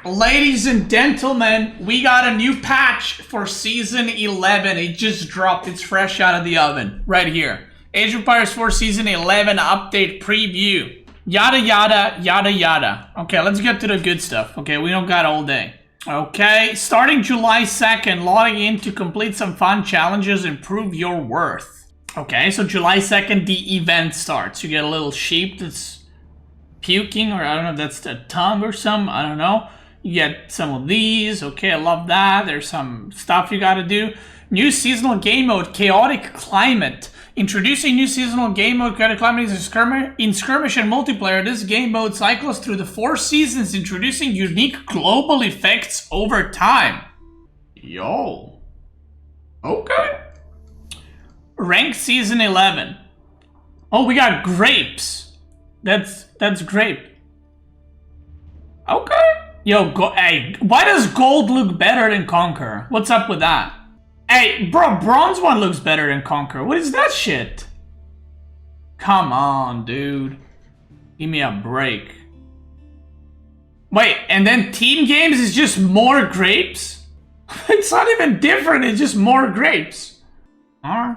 ladies and gentlemen, we got a new patch for Season 11. It just dropped. It's fresh out of the oven. Right here. Age of Empires 4 Season 11 update preview. Yada, yada, yada, yada. Okay, let's get to the good stuff. Okay, we don't got all day. Okay, starting July 2nd, logging in to complete some fun challenges and prove your worth. Okay, so July 2nd, the event starts. You get a little sheep that's puking, or I don't know if that's the tongue or something, I don't know. You get some of these. Okay, I love that. There's some stuff you gotta do. New seasonal game mode, Chaotic Climate. Introducing new seasonal game mode, Chaotic Climate is in skirmish and multiplayer. This game mode cycles through the 4 seasons, introducing unique global effects over time. Yo. Okay. Ranked Season 11. Oh, we got grapes. That's grape. Okay. Yo, hey, why does gold look better than Conquer? What's up with that? Hey, bro, bronze one looks better than Conquer. What is that shit? Come on, dude. Give me a break. Wait, and then team games is just more grapes? It's not even different, it's just more grapes. Alright.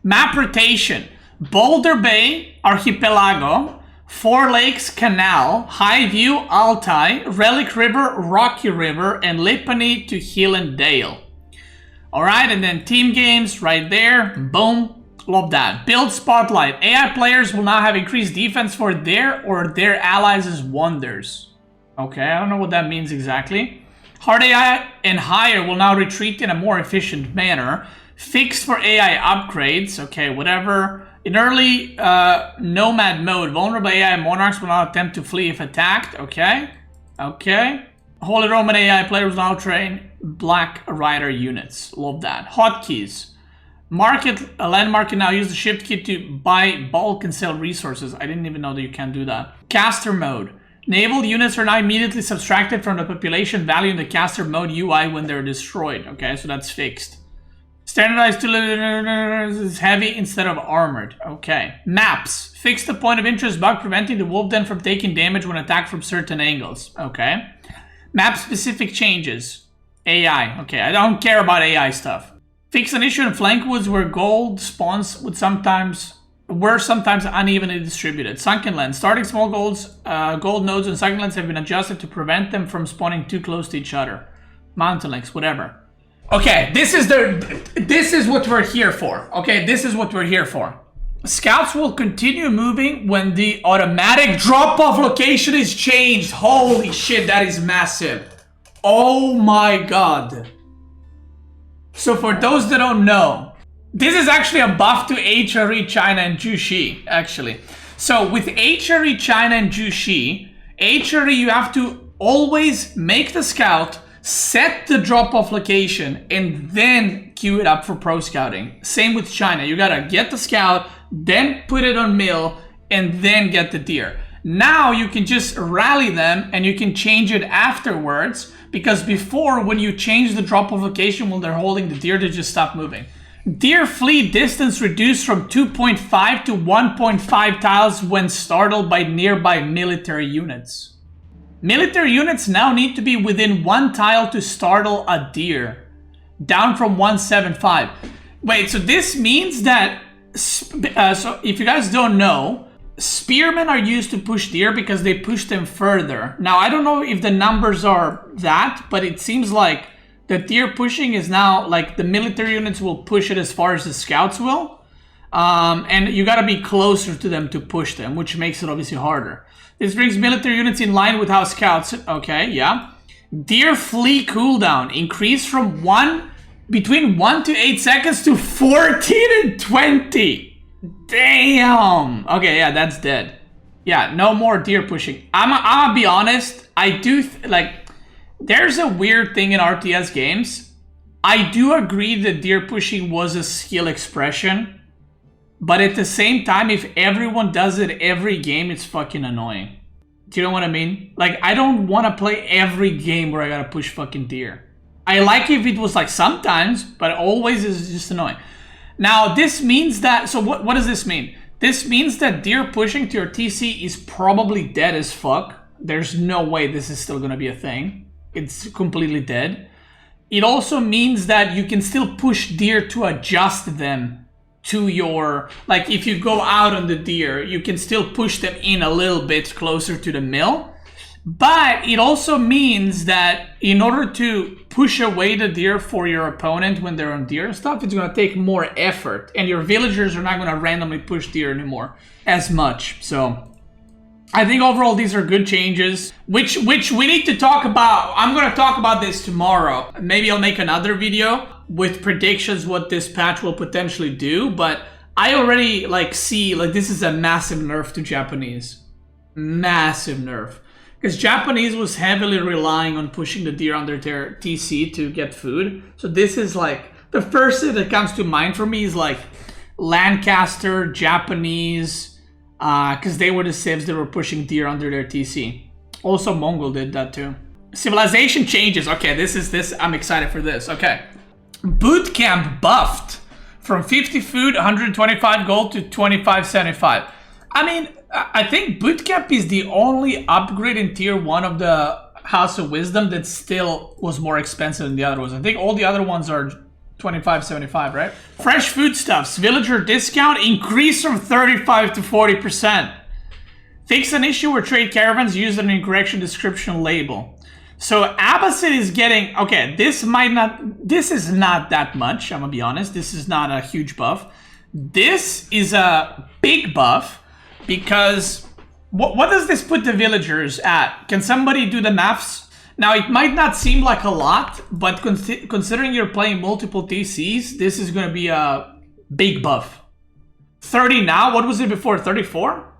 Map rotation. Boulder Bay, Archipelago, Four Lakes Canal, High View, Altai, Relic River, Rocky River, and Lipany to Hill and Dale. Alright, and then team games right there. Boom. Love that. Build Spotlight. AI players will now have increased defense for their or their allies' wonders. Okay, I don't know what that means exactly. Hard AI and higher will now retreat in a more efficient manner. Fixed for AI upgrades. Okay, whatever. In early nomad mode, vulnerable AI monarchs will not attempt to flee if attacked. Okay. Okay. Holy Roman AI players now train Black Rider units. Love that. Hotkeys. Market, landmark can now use the shift key to buy bulk and sell resources. I didn't even know that you can do that. Caster mode. Naval units are now immediately subtracted from the population value in the caster mode UI when they're destroyed. Okay, so that's fixed. Standardized to is heavy instead of armored. Okay. Maps. Fix the point of interest bug, preventing the wolf den from taking damage when attacked from certain angles. Okay. Map specific changes. AI. Okay, I don't care about AI stuff. Fix an issue in flank woods where gold spawns were sometimes unevenly distributed. Sunken lands. Starting small gold nodes and sunken lands have been adjusted to prevent them from spawning too close to each other. Mountain lakes, whatever. Okay, this is what we're here for. Okay, this is what we're here for. Scouts will continue moving when the automatic drop-off location is changed. Holy shit, that is massive. Oh my god. So for those that don't know, this is actually a buff to HRE, China, and Jushi, actually. So with HRE, China, and Jushi, HRE, you have to always make the scout, set the drop-off location, and then queue it up for pro scouting. Same with China. You gotta get the scout, then put it on mill, and then get the deer. Now you can just rally them and you can change it afterwards, because before, when you change the drop-off location when they're holding the deer, they just stop moving. Deer flee distance reduced from 2.5 to 1.5 tiles when startled by nearby military units. Military units now need to be within 1 tile to startle a deer, down from 1.75. Wait, so this means that, so if you guys don't know, spearmen are used to push deer because they push them further. Now, I don't know if the numbers are that, but it seems like the deer pushing is now, like, the military units will push it as far as the scouts will. And you gotta be closer to them to push them, which makes it obviously harder. This brings military units in line with how scouts... Okay, yeah. Deer flee cooldown increased from between 1 to 8 seconds to 14 and 20. Damn. Okay, yeah, that's dead. Yeah, no more deer pushing. I'm gonna be honest. I do... there's a weird thing in RTS games. I do agree that deer pushing was a skill expression. But at the same time, if everyone does it every game, it's fucking annoying. Do you know what I mean? Like, I don't want to play every game where I gotta push fucking deer. I like if it was like sometimes, but always is just annoying. Now, this means that... So what does this mean? This means that deer pushing to your TC is probably dead as fuck. There's no way this is still gonna be a thing. It's completely dead. It also means that you can still push deer to adjust them to your, like if you go out on the deer, you can still push them in a little bit closer to the mill. But it also means that in order to push away the deer for your opponent when they're on deer and stuff, it's going to take more effort. And your villagers are not going to randomly push deer anymore as much. So I think overall these are good changes, which we need to talk about. I'm going to talk about this tomorrow. Maybe I'll make another video with predictions what this patch will potentially do. But I already see this is a massive nerf to Japanese. Massive nerf. Because Japanese was heavily relying on pushing the deer under their TC to get food. So this is the first thing that comes to mind for me is Lancaster, Japanese, because they were the civs that were pushing deer under their TC. Also Mongol did that too. Civilization changes. Okay, this I'm excited for this. Okay. Boot camp buffed from 50 food, 125 gold to 2575. I mean, I think Bootcamp is the only upgrade in tier 1 of the House of Wisdom that still was more expensive than the other ones. I think all the other ones are 25.75, right? Fresh foodstuffs, villager discount increased from 35 to 40%. Fix an issue where trade caravans use an incorrect description label. So Abbasid is getting, okay, this is not that much, I'm gonna be honest. This is not a huge buff. This is a big buff. Because what does this put the villagers at? Can somebody do the maths? Now, it might not seem like a lot, but considering you're playing multiple TCs, this is going to be a big buff. 30 now? What was it before? 34?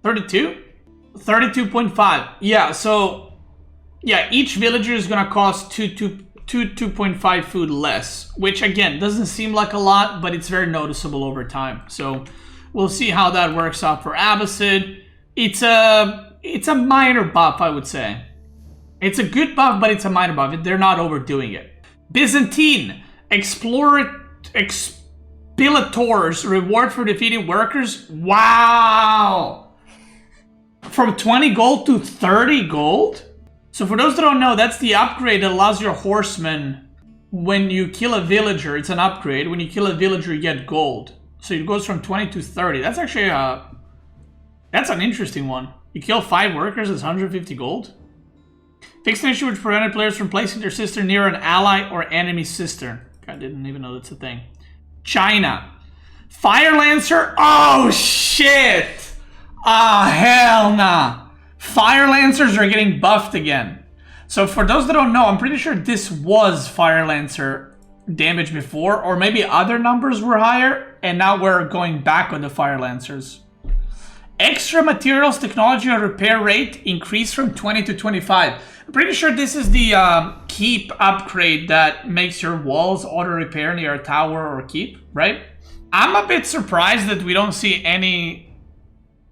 32? 32.5. Yeah, so yeah, each villager is going to cost 2.5 food less, which again, doesn't seem like a lot, but it's very noticeable over time. So we'll see how that works out for Abbasid. It's a minor buff, I would say. It's a good buff, but it's a minor buff. They're not overdoing it. Byzantine. Expilators. Reward for defeating workers. Wow. From 20 gold to 30 gold? So for those that don't know, that's the upgrade that allows your horsemen, when you kill a villager, it's an upgrade. When you kill a villager, you get gold. So it goes from 20 to 30. That's actually that's an interesting one. You kill 5 workers, it's 150 gold. Fix an issue which prevented players from placing their sister near an ally or enemy sister. I didn't even know that's a thing. China. Fire Lancer. Oh shit! Ah, hell nah. Fire Lancers are getting buffed again. So for those that don't know, I'm pretty sure this was Fire Lancer damage before, or maybe other numbers were higher, and now we're going back on the Fire Lancers. Extra materials, technology, and repair rate increased from 20 to 25. I'm pretty sure this is the keep upgrade that makes your walls auto repair near a tower or keep, right? I'm a bit surprised that we don't see any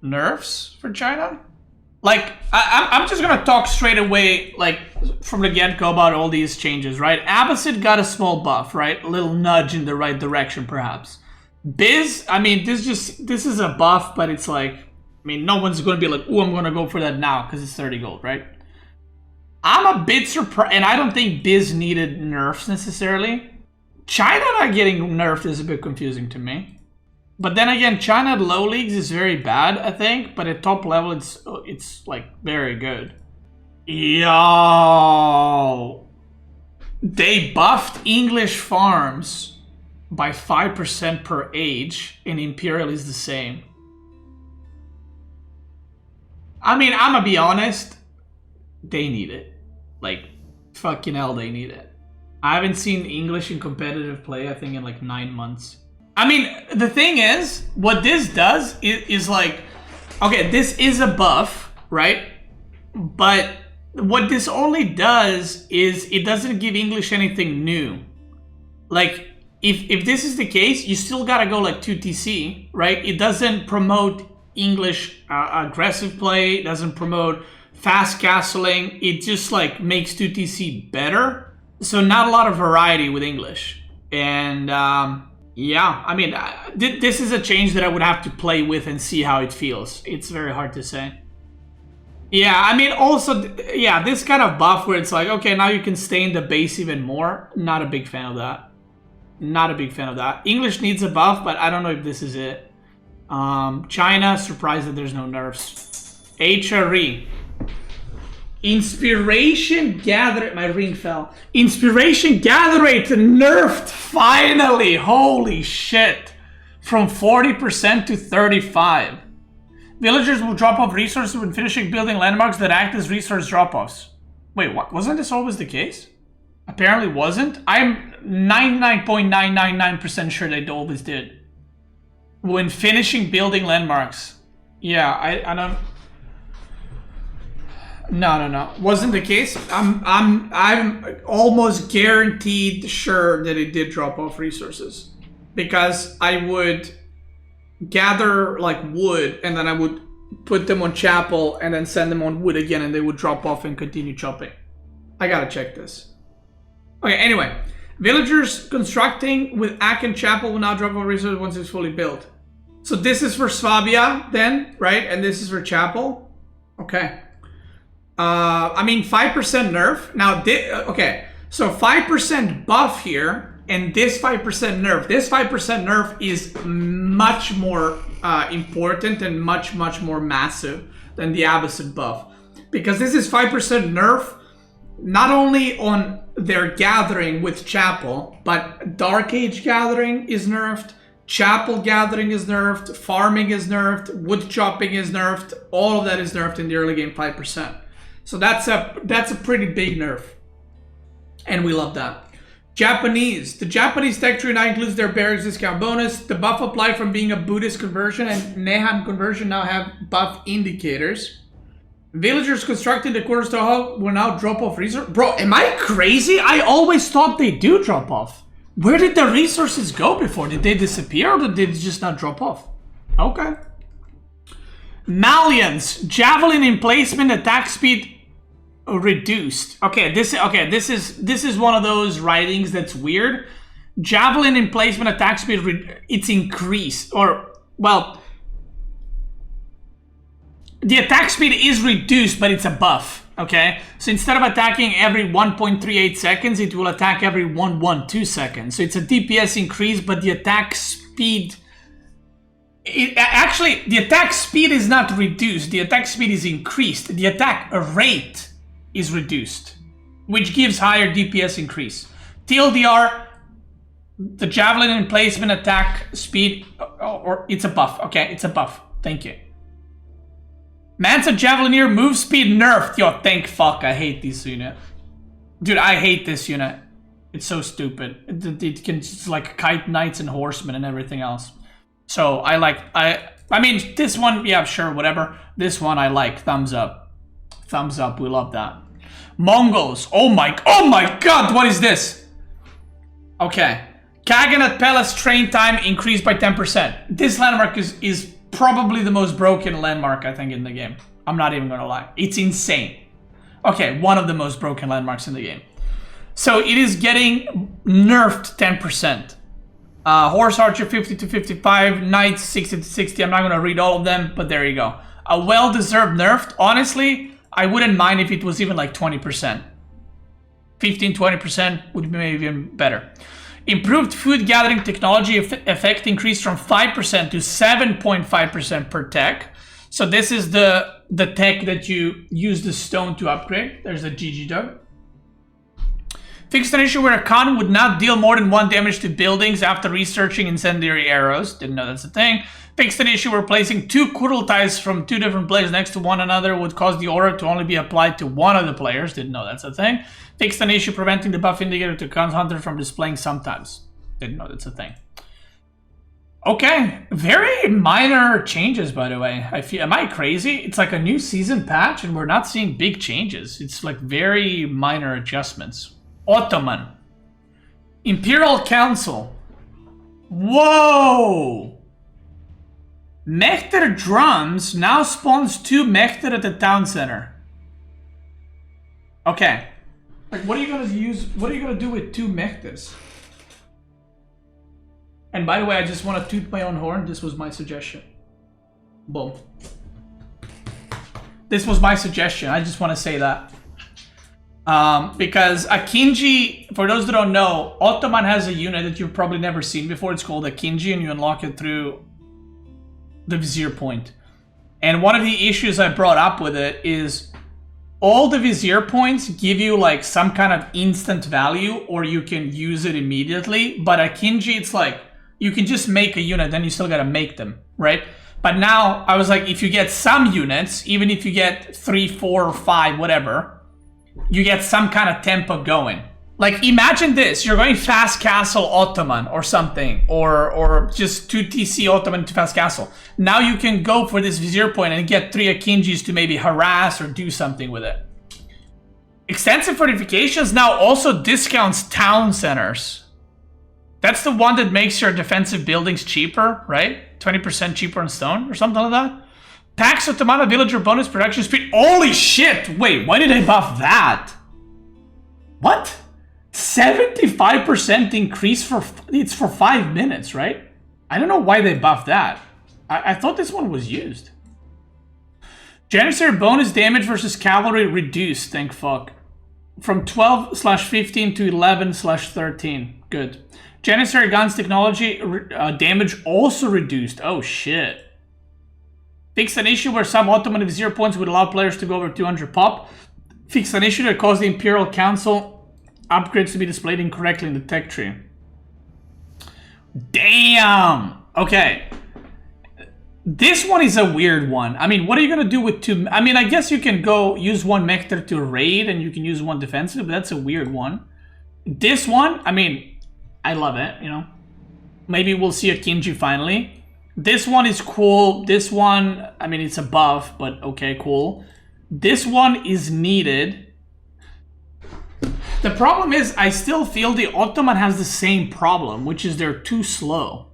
nerfs for China. I'm just gonna talk straight away, from the get-go about all these changes, right? Abbasid got a small buff, right? A little nudge in the right direction, perhaps. Biz, I mean, this is a buff, but it's no one's gonna be like, "Ooh, I'm gonna go for that now," because it's 30 gold, right? I'm a bit surprised, and I don't think Biz needed nerfs necessarily. China not getting nerfed is a bit confusing to me. But then again, China at low leagues is very bad, I think. But at top level, it's very good. Yo! They buffed English farms by 5% per age, and Imperial is the same. I mean, I'm gonna be honest. They need it. Fucking hell, they need it. I haven't seen English in competitive play, I think, in 9 months. I mean, the thing is, what this does is okay, this is a buff, right? But what this only does is it doesn't give English anything new. If this is the case, you still gotta go 2TC, right? It doesn't promote English aggressive play, it doesn't promote fast castling. It just makes 2TC better. So not a lot of variety with English. And yeah, I mean, this is a change that I would have to play with and see how it feels. It's very hard to say. Yeah, I mean, also, yeah, this kind of buff where it's like, okay, now you can stay in the base even more. Not a big fan of that. Not a big fan of that. English needs a buff, but I don't know if this is it. China, surprised that there's no nerfs. HRE. Inspiration Gather... My ring fell. Inspiration Gatherate nerfed, finally! Holy shit. From 40% to 35%. Villagers will drop off resources when finishing building landmarks that act as resource drop-offs. Wait, what? Wasn't this always the case? Apparently wasn't. I'm 99.999% sure they always did. When finishing building landmarks. Yeah, I don't... No. Wasn't the case. I'm almost guaranteed sure that it did drop off resources. Because I would gather like wood and then I would put them on chapel and then send them on wood again and they would drop off and continue chopping. I gotta check this. Okay, anyway. Villagers constructing with Aachen Chapel will now drop off resources once it's fully built. So this is for Swabia then, right? And this is for chapel. Okay. I mean 5% nerf. Now, okay. So 5% buff here. And this 5% nerf, this 5% nerf is much more important and much more massive than the Abbasid buff. Because this is 5% nerf, not only on their gathering with Chapel, but Dark Age gathering is nerfed, Chapel gathering is nerfed, farming is nerfed, wood chopping is nerfed, all of that is nerfed in the early game 5%. So that's a pretty big nerf. And we love that. Japanese. The Japanese tech tree now includes their barracks discount bonus. The buff applied from being a Buddhist conversion and Nehan conversion now have buff indicators. Villagers constructing the quarters to hub will now drop off resources. Bro, am I crazy? I always thought they do drop off. Where did the resources go before? Did they disappear or did they just not drop off? Okay. Malians. Javelin emplacement attack speed reduced. Okay, this is one of those writings that's weird. Javelin emplacement attack speed it's increased, or well, the attack speed is reduced, but it's a buff. Okay, so instead of attacking every 1.38 seconds, it will attack every 1.12 seconds. So it's a DPS increase, but the attack speed. Actually, the attack speed is not reduced. The attack speed is increased. The attack rate is reduced, which gives higher DPS increase. TLDR, the Javelin emplacement attack speed, or it's a buff. Okay, it's a buff. Thank you. Mansa Javelineer move speed nerfed. Yo, thank fuck. I hate this unit. Dude, I hate this unit. It's so stupid. It can just like kite knights and horsemen and everything else. So I mean, this one, yeah, sure, whatever. This one I like. Thumbs up. Thumbs up. We love that. Mongols. Oh my god, what is this? Okay. Kaganat Palace train time increased by 10%. This landmark is probably the most broken landmark, I think, in the game. I'm not even gonna lie. It's insane. Okay, one of the most broken landmarks in the game. So it is getting nerfed 10%. Horse Archer 50 to 55, Knights 60 to 60. I'm not gonna read all of them, but there you go. A well-deserved nerfed. Honestly, I wouldn't mind if it was even like 20%. 15-20% would be maybe even better. Improved food gathering technology effect increased from 5% to 7.5% per tech. So this is the tech that you use the stone to upgrade. There's a GG Doug. Fixed an issue where a Khan would not deal more than 1 damage to buildings after researching incendiary arrows. Didn't know that's a thing. Fixed an issue where placing 2 Kurultais from 2 different players next to one another would cause the aura to only be applied to one of the players. Didn't know that's a thing. Fixed an issue preventing the buff indicator to Khan's Hunter from displaying sometimes. Didn't know that's a thing. Okay, very minor changes, by the way. Am I crazy? It's like a new season patch and we're not seeing big changes. It's like very minor adjustments. Ottoman. Imperial Council. Whoa! Mechter Drums now spawns 2 Mechter at the town center. Okay. Like, what are you gonna use? What are you gonna do with 2 Mechters? And by the way, I just want to toot my own horn. This was my suggestion. Boom. This was my suggestion. I just want to say that. Because Akinji, for those that don't know, Ottoman has a unit that you've probably never seen before. It's called Akinji, and you unlock it through the Vizier point. And one of the issues I brought up with it is all the Vizier points give you like some kind of instant value, or you can use it immediately. But Akinji, it's like you can just make a unit, then you still gotta make them, right? But now I was like, if you get some units, even if you get 3, 4, or 5, whatever, you get some kind of tempo going. Like imagine this, you're going fast castle Ottoman or something, or just 2 TC Ottoman to fast castle. Now you can go for this Vizier point and get 3 Akinjis to maybe harass or do something with it. Extensive fortifications now also discounts town centers. That's the one that makes your defensive buildings cheaper, right? 20% cheaper in stone or something like that. Tax Ottoman villager bonus production speed. Holy shit! Wait, why did I buff that? What? 75% increase for... It's for 5 minutes, right? I don't know why they buffed that. I thought this one was used. Janissary bonus damage versus cavalry reduced, thank fuck. From 12/15 to 11/13. Good. Janissary guns technology damage also reduced. Oh shit. Fixed an issue where some Ottoman Vizier points would allow players to go over 200 pop. Fixed an issue that caused the Imperial Council upgrades to be displayed incorrectly in the tech tree. Damn! Okay. This one is a weird one. I mean, what are you gonna do with 2... I mean, I guess you can go use 1 Mector to raid and you can use 1 defensive, but that's a weird one. This one, I mean, I love it, you know. Maybe we'll see a Kinji finally. This one is cool. This one, I mean, it's a buff, but okay, cool. This one is needed. The problem is, I still feel the Ottoman has the same problem, which is they're too slow.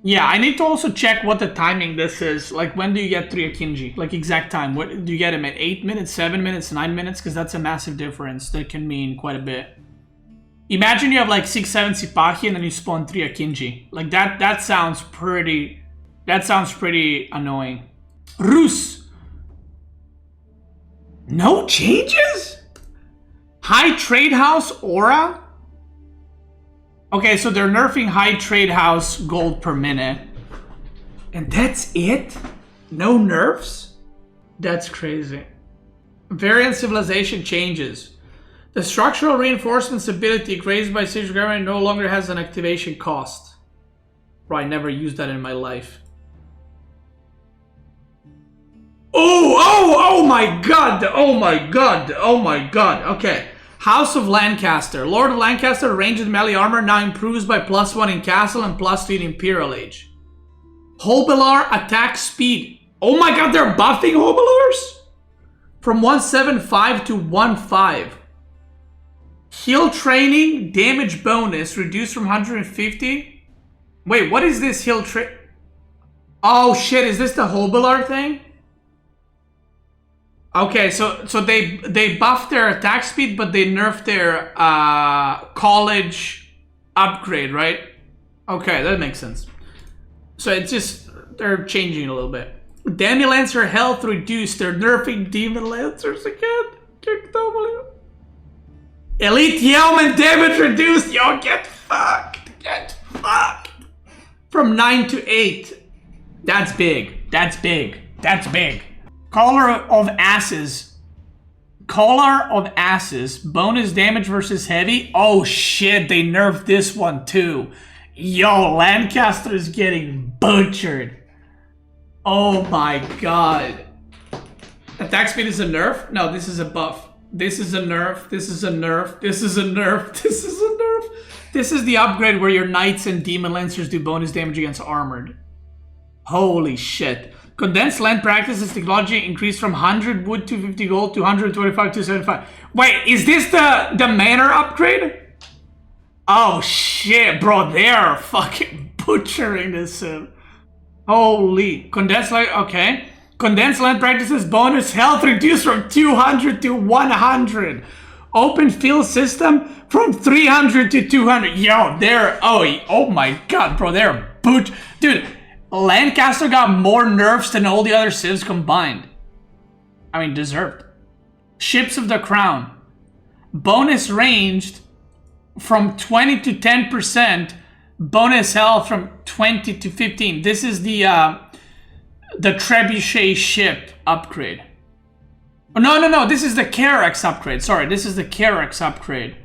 Yeah, I need to also check what the timing this is. Like, when do you get 3 Akinji? Like, exact time. What do you get them at 8 minutes, 7 minutes, 9 minutes? Because that's a massive difference. That can mean quite a bit. Imagine you have like 6, 7 Sipahi and then you spawn 3 Akinji. Like, that sounds pretty... That sounds pretty annoying. Rus! No changes? High Trade House Aura? Okay, so they're nerfing High Trade House gold per minute. And that's it? No nerfs? That's crazy. Variant civilization changes. The structural reinforcements ability raised by Siege Government no longer has an activation cost. Bro, I never used that in my life. Oh my god! Oh my god! Oh my god! Okay. House of Lancaster. Lord of Lancaster, ranged melee armor now improves by +1 in Castle and +2 in Imperial Age. Hobelar attack speed. Oh my god, they're buffing Hobelars? From 175 to 15. Heal training, damage bonus, reduced from 150. Wait, what is this heal train? Oh shit, is this the Hobelar thing? Okay, so they buffed their attack speed, but they nerfed their college upgrade, right? Okay, that makes sense. So it's just, they're changing a little bit. Demi Lancer health reduced. They're nerfing Demon Lancers again. Kick W. Elite Yeoman damage reduced. Yo, get fucked. Get fucked. From 9 to 8. That's big. That's big. That's big. Collar of Asses. Collar of Asses. Bonus damage versus heavy. Oh shit, they nerfed this one too. Yo, Lancaster is getting butchered. Oh my god. Attack speed is a nerf? No, this is a buff. This is a nerf. This is a nerf. This is a nerf. This is a nerf. This is the upgrade where your Knights and Demon Lancers do bonus damage against armored. Holy shit. Condensed land practices technology increased from 100 wood 250 gold to 125 275. Wait, is this the manor upgrade? Oh shit, bro, they're fucking butchering this. Holy. Condensed land, okay. Condensed land practices bonus health reduced from 200 to 100. Open field system from 300 to 200. Yo, they're, oh my god, bro, they're dude. Lancaster got more nerfs than all the other civs combined. I mean, deserved. Ships of the Crown. Bonus ranged from 20 to 10%. Bonus health from 20 to 15. This is the Trebuchet ship upgrade. Oh, no. This is the Carax upgrade. Sorry, this is the Carax upgrade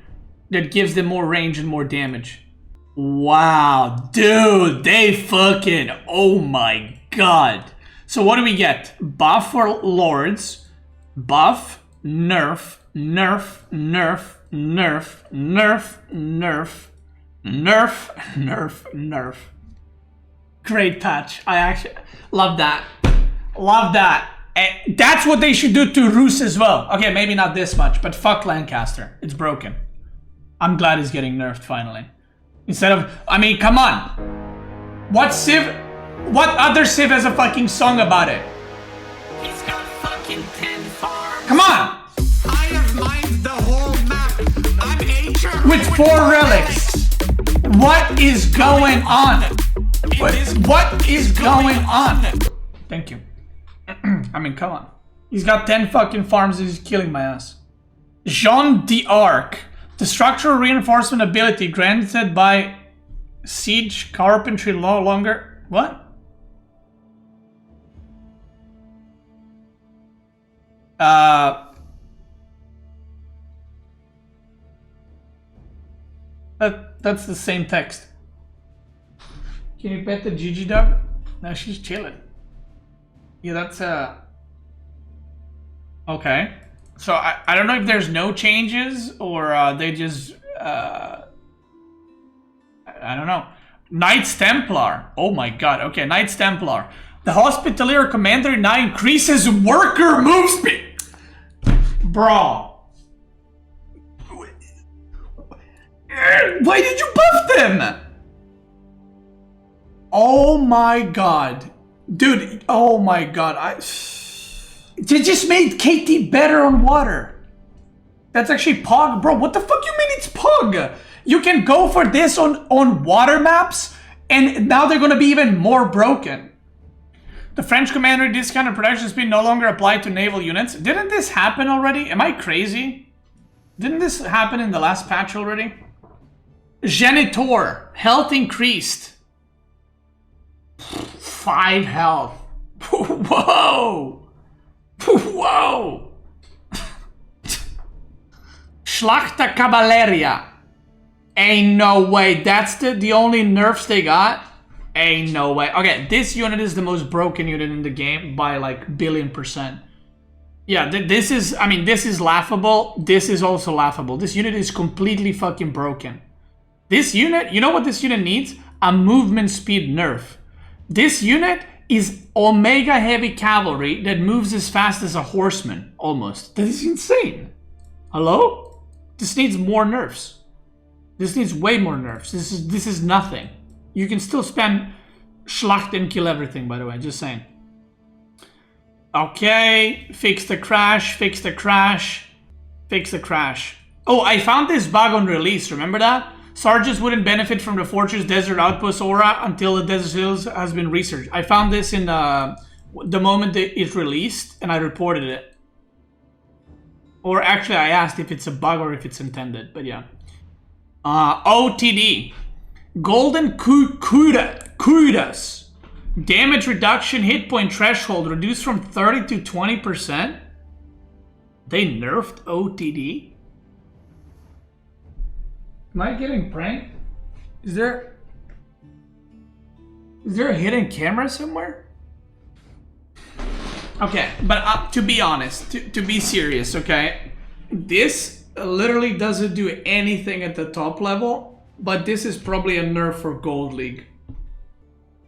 that gives them more range and more damage. Wow, dude, they fucking... Oh my god. So what do we get? Buff for lords. Buff. Nerf. Nerf. Nerf. Nerf. Nerf. Nerf. Nerf. Nerf. Nerf. Great patch. I actually love that. Love that. And that's what they should do to Rus as well. Okay, maybe not this much, but fuck Lancaster. It's broken. I'm glad he's getting nerfed finally. Instead of, I mean, come on. What other Civ has a fucking song about it? He's got fucking 10 farms. Come on. I have mined the whole map. I'm HR. With 4 relics. What is going on? What is going on? Thank you. I mean, come on. He's got 10 fucking farms and he's killing my ass. Jeanne d'Arc. The structural reinforcement ability granted by siege carpentry no longer... What? That's the same text. Can you pet the Gigi dog? No, she's chilling. Yeah, that's okay. So I don't know if there's no changes or they just I don't know. Knights Templar. Oh my god. Okay, Knights Templar. The Hospitalier Commander now increases worker move speed. Bro. Why did you buff them? Oh my god. Dude, oh my god. They just made KT better on water. That's actually Pog. Bro, what the fuck you mean it's Pog? You can go for this on water maps, and now they're gonna be even more broken. The French commander discounted production speed no longer applied to naval units. Didn't this happen already? Am I crazy? Didn't this happen in the last patch already? Genitor. Health increased. 5 health. Whoa. Whoa. Schlachta Caballeria. Ain't no way. That's the only nerfs they got? Ain't no way. Okay, this unit is the most broken unit in the game by like billion%. Yeah, this is, I mean, this is laughable. This is also laughable. This unit is completely fucking broken. This unit, you know what this unit needs? A movement speed nerf. This unit is Omega Heavy Cavalry that moves as fast as a horseman, almost. That is insane. Hello? This needs more nerfs. This needs way more nerfs. This is nothing. You can still spam Schlacht and kill everything, by the way, just saying. Okay, fix the crash, fix the crash, fix the crash. Oh, I found this bug on release, remember that? Sergeants wouldn't benefit from the Fortress Desert Outpost aura until the Desert Hills has been researched. I found this in the moment that it released, and I reported it. Or actually, I asked if it's a bug or if it's intended, but yeah. OTD. Golden Kudas. Damage reduction hit point threshold reduced from 30 to 20%. They nerfed OTD? Am I getting pranked? Is there a hidden camera somewhere? Okay, but to be honest, to be serious, okay? This literally doesn't do anything at the top level, but this is probably a nerf for Gold League.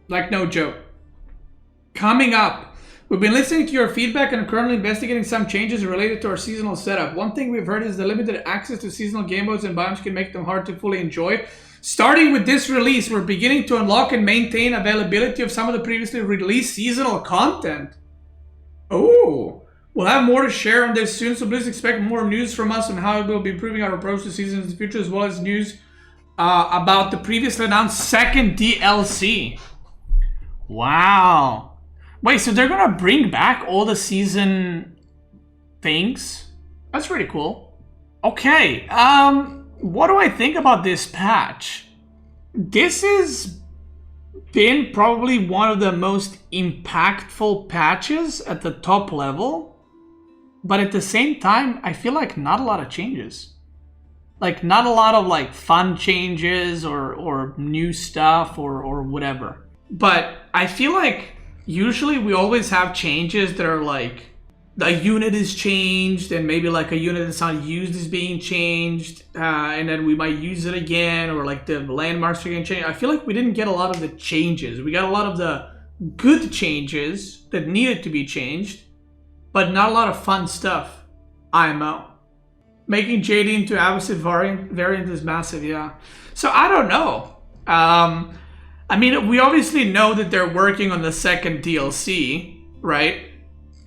Like, no joke. Coming up, we've been listening to your feedback and are currently investigating some changes related to our seasonal setup. One thing we've heard is the limited access to seasonal game modes and biomes can make them hard to fully enjoy. Starting with this release, we're beginning to unlock and maintain availability of some of the previously released seasonal content. Oh, we'll have more to share on this soon, so please expect more news from us on how we'll be improving our approach to seasons in the future, as well as news about the previously announced second DLC. Wow. Wait, so they're gonna bring back all the season things. That's pretty cool. Okay, what do I think about this patch? This has been probably one of the most impactful patches at the top level, but at the same time, I feel like not a lot of changes. Like, not a lot of, like, fun changes or new stuff or whatever. But I feel like usually we always have changes that are like, a unit is changed and maybe like a unit that's not used is being changed, and then we might use it again, or like the landmarks are getting changed. I feel like we didn't get a lot of the changes. We got a lot of the good changes that needed to be changed, but not a lot of fun stuff. IMO. Making JD into Abbasid variant is massive, yeah. So I don't know. I mean, we obviously know that they're working on the second DLC, right?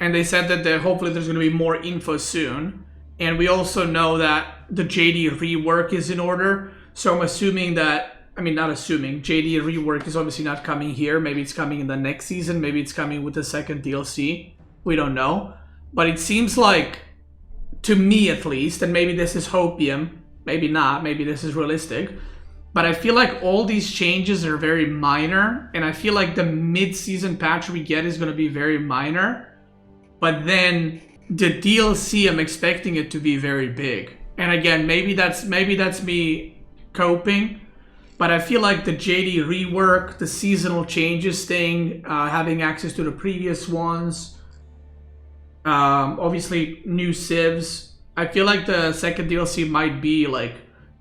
And they said that hopefully there's going to be more info soon. And we also know that the JD rework is in order. So I'm assuming that, I mean, not assuming, JD rework is obviously not coming here. Maybe it's coming in the next season. Maybe it's coming with the second DLC. We don't know. But it seems like, to me at least, and maybe this is hopium, maybe not, maybe this is realistic, but I feel like all these changes are very minor, and I feel like the mid-season patch we get is going to be very minor, but then the DLC, I'm expecting it to be very big. And again, maybe that's me coping, but I feel like the JD rework, the seasonal changes thing, having access to the previous ones, obviously new civs. I feel like the second DLC might be like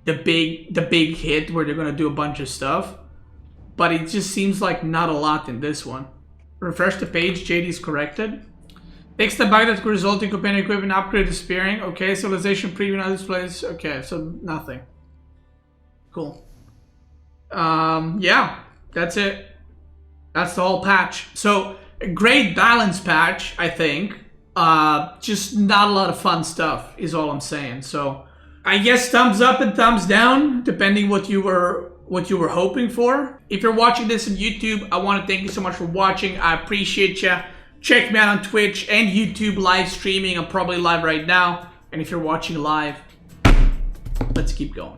the big hit where they're gonna do a bunch of stuff, but it just seems like not a lot in this one. Refresh the page, JD's corrected. Fix the bug that could result in companion equipment upgrade disappearing. Okay, civilization preview on displays. Okay, so nothing. Cool. Yeah, that's it. That's the whole patch. So a great balance patch, I think. Just not a lot of fun stuff is all I'm saying. So I guess thumbs up and thumbs down, depending what you were hoping for. If you're watching this on YouTube, I want to thank you so much for watching. I appreciate you. Check me out on Twitch and YouTube live streaming. I'm probably live right now. And if you're watching live, let's keep going.